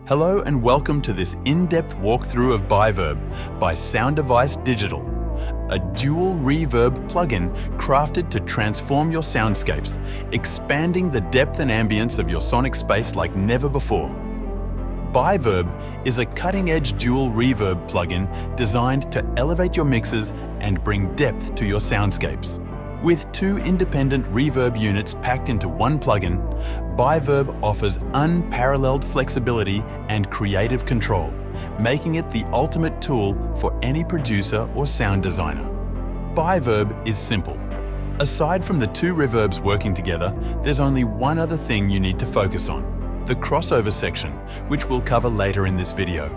Hello and welcome to this in-depth walkthrough of Biverb by SounDevice Digital, a dual reverb plugin crafted to transform your soundscapes, expanding the depth and ambience of your sonic space like never before. Biverb is a cutting-edge dual reverb plugin designed to elevate your mixes and bring depth to your soundscapes. With two independent reverb units packed into one plugin, Biverb offers unparalleled flexibility and creative control, making it the ultimate tool for any producer or sound designer. Biverb is simple. Aside from the two reverbs working together, there's only one other thing you need to focus on: the crossover section, which we'll cover later in this video.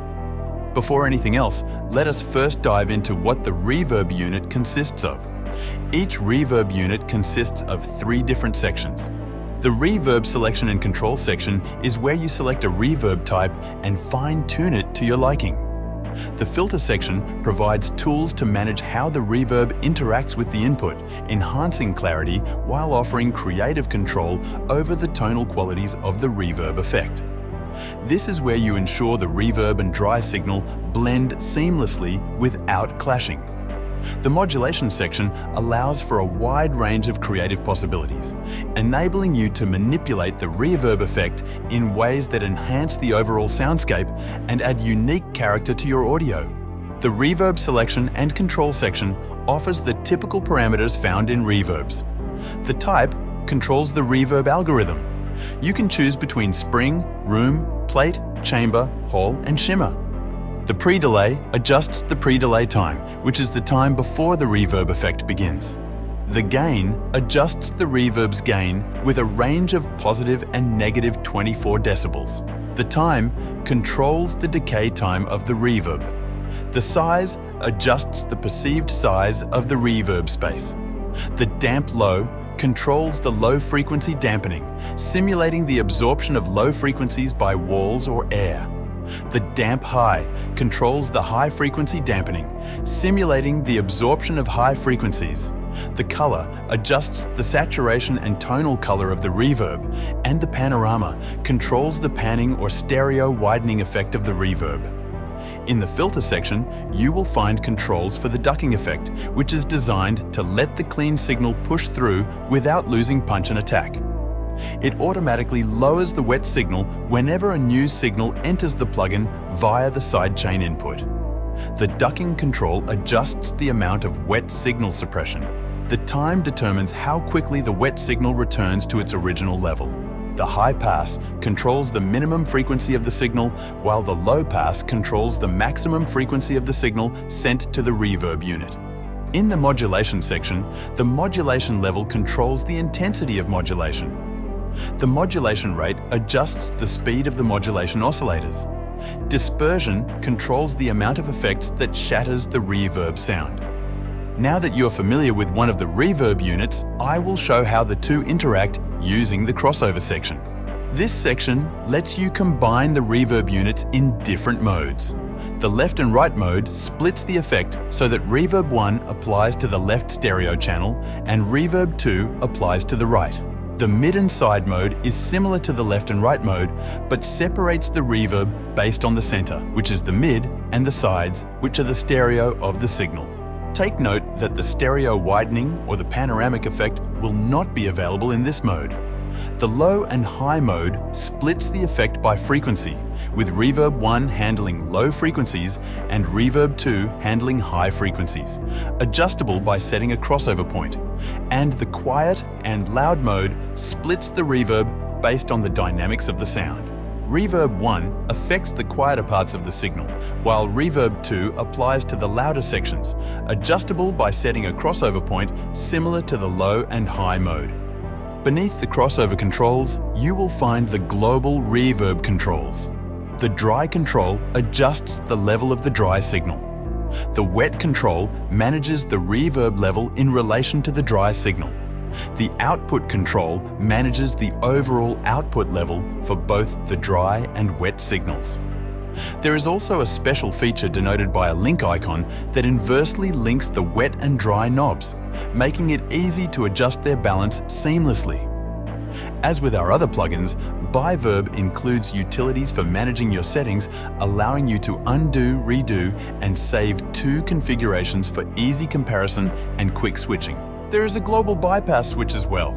Before anything else, let us first dive into what the reverb unit consists of. Each reverb unit consists of three different sections. The reverb selection and control section is where you select a reverb type and fine-tune it to your liking. The filter section provides tools to manage how the reverb interacts with the input, enhancing clarity while offering creative control over the tonal qualities of the reverb effect. This is where you ensure the reverb and dry signal blend seamlessly without clashing. The modulation section allows for a wide range of creative possibilities, enabling you to manipulate the reverb effect in ways that enhance the overall soundscape and add unique character to your audio. The reverb selection and control section offers the typical parameters found in reverbs. The type controls the reverb algorithm. You can choose between spring, room, plate, chamber, hall, and shimmer. The pre-delay adjusts the pre-delay time, which is the time before the reverb effect begins. The gain adjusts the reverb's gain with a range of positive and negative 24 decibels. The time controls the decay time of the reverb. The size adjusts the perceived size of the reverb space. The damp low controls the low frequency dampening, simulating the absorption of low frequencies by walls or air. The damp high controls the high frequency dampening, simulating the absorption of high frequencies. The color adjusts the saturation and tonal color of the reverb, and the panorama controls the panning or stereo widening effect of the reverb. In the filter section, you will find controls for the ducking effect, which is designed to let the clean signal push through without losing punch and attack. It automatically lowers the wet signal whenever a new signal enters the plugin via the sidechain input. The ducking control adjusts the amount of wet signal suppression. The time determines how quickly the wet signal returns to its original level. The high pass controls the minimum frequency of the signal, while the low pass controls the maximum frequency of the signal sent to the reverb unit. In the modulation section, the modulation level controls the intensity of modulation. The modulation rate adjusts the speed of the modulation oscillators. Dispersion controls the amount of effects that shatters the reverb sound. Now that you're familiar with one of the reverb units, I will show how the two interact using the crossover section. This section lets you combine the reverb units in different modes. The left and right mode splits the effect so that Reverb 1 applies to the left stereo channel and Reverb 2 applies to the right. The mid and side mode is similar to the left and right mode, but separates the reverb based on the center, which is the mid, and the sides, which are the stereo of the signal. Take note that the stereo widening or the panoramic effect will not be available in this mode. The low and high mode splits the effect by frequency, with Reverb 1 handling low frequencies and Reverb 2 handling high frequencies, adjustable by setting a crossover point. And the quiet and loud mode splits the reverb based on the dynamics of the sound. Reverb 1 affects the quieter parts of the signal, while Reverb 2 applies to the louder sections, adjustable by setting a crossover point similar to the low and high mode. Beneath the crossover controls, you will find the global reverb controls. The dry control adjusts the level of the dry signal. The wet control manages the reverb level in relation to the dry signal. The output control manages the overall output level for both the dry and wet signals. There is also a special feature denoted by a link icon that inversely links the wet and dry knobs, making it easy to adjust their balance seamlessly. As with our other plugins, Biverb includes utilities for managing your settings, allowing you to undo, redo, and save 2 configurations for easy comparison and quick switching. There is a global bypass switch as well.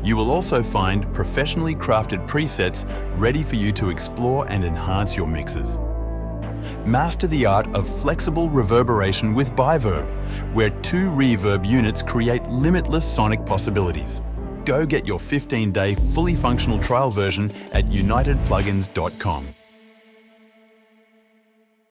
You will also find professionally crafted presets ready for you to explore and enhance your mixes. Master the art of flexible reverberation with Biverb, where 2 reverb units create limitless sonic possibilities. Go get your 15-day fully functional trial version at unitedplugins.com.